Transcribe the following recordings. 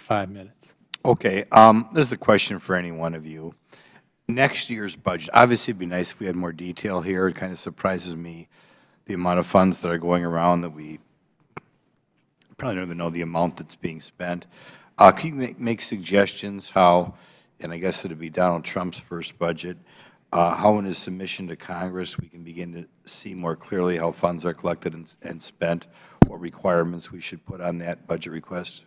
5 minutes. Okay, this is a question for any one of you. Next year's budget, obviously it'd be nice if we had more detail here. It kind of surprises me, the amount of funds that are going around that we probably don't even know the amount that's being spent. Can you make suggestions how, and I guess it would be Donald Trump's first budget, how in his submission to Congress we can begin to see more clearly how funds are collected and spent, what requirements we should put on that budget request?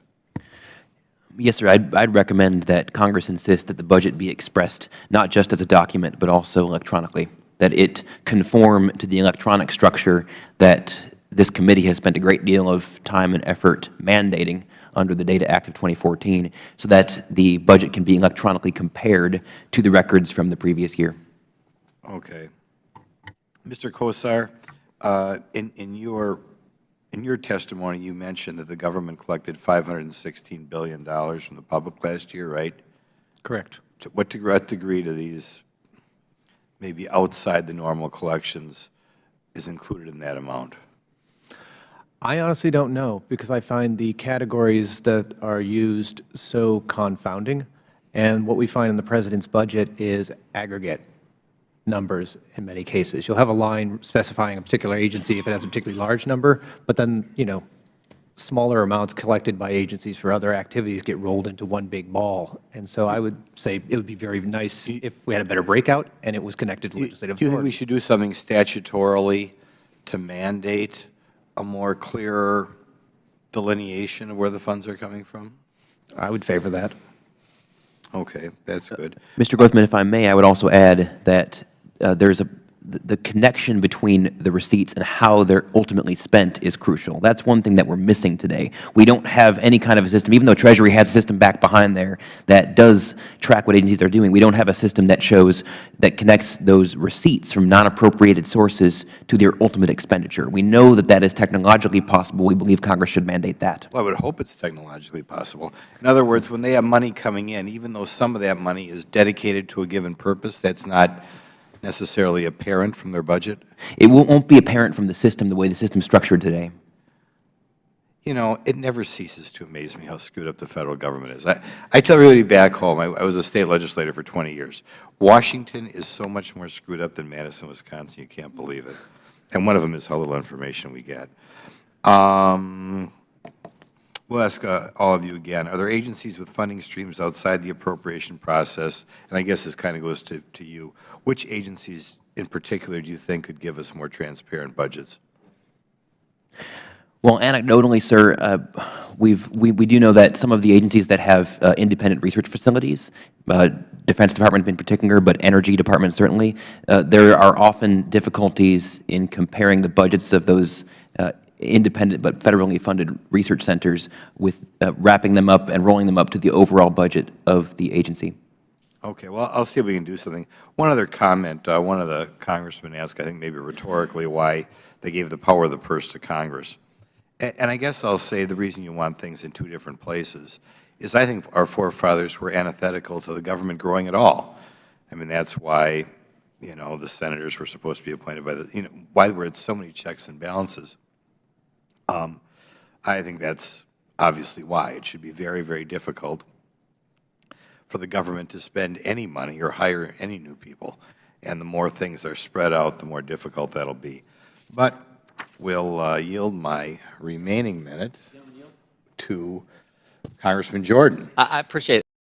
Yes, sir. I'd recommend that Congress insist that the budget be expressed not just as a document, but also electronically, that it conform to the electronic structure that this committee has spent a great deal of time and effort mandating under the Data Act of 2014, so that the budget can be electronically compared to the records from the previous year. Okay. Mr. Kosar, in your testimony, you mentioned that the government collected $516 billion from the public last year, right? Correct. To what degree do these maybe outside the normal collections is included in that amount? I honestly don't know, because I find the categories that are used so confounding, and what we find in the President's budget is aggregate numbers in many cases. You'll have a line specifying a particular agency if it has a particularly large number, but then, smaller amounts collected by agencies for other activities get rolled into one big ball. And so I would say it would be very nice if we had a better breakout and it was connected to legislative Do you think authority. we should do something statutorily to mandate a more clearer delineation of where the funds are coming from? I would favor that. Okay, that's good. Mr. Grothman, if I may, I would also add that there's the connection between the receipts and how they're ultimately spent is crucial. That's one thing that we're missing today. We don't have any kind of a system, even though Treasury has a system back behind there that does track what agencies are doing. We don't have a system that connects those receipts from non-appropriated sources to their ultimate expenditure. We know that that is technologically possible. We believe Congress should mandate that. Well, I would hope it's technologically possible. In other words, when they have money coming in, even though some of that money is dedicated to a given purpose, that's not necessarily apparent from their budget? It won't be apparent from the system the way the system's structured today. You know, it never ceases to amaze me how screwed up the federal government is. I tell everybody back home, I was a state legislator for 20 years. Washington is so much more screwed up than Madison, Wisconsin, you can't believe it. And one of them is how little information we get. We'll ask all of you again, are there agencies with funding streams outside the appropriation process? And I guess this kind of goes to you. Which agencies in particular do you think could give us more transparent budgets? Well, anecdotally, sir, we do know that some of the agencies that have independent research facilities, Defense Department in particular, but Energy Department certainly, there are often difficulties in comparing the budgets of those independent but federally funded research centers with wrapping them up and rolling them up to the overall budget of the agency. Okay, well, I'll see if we can do something. One other comment, one of the congressmen asked, I think maybe rhetorically, why they gave the power of the purse to Congress. And I guess I'll say the reason you want things in two different places is I think our forefathers were antithetical to the government growing at all. I mean, that's why, the senators were supposed to be appointed by the, why there were so many checks and balances. I think that's obviously why. It should be very, very difficult for the government to spend any money or hire any new people. And the more things are spread out, the more difficult that'll be. But we'll yield my remaining minute to Congressman Jordan. I appreciate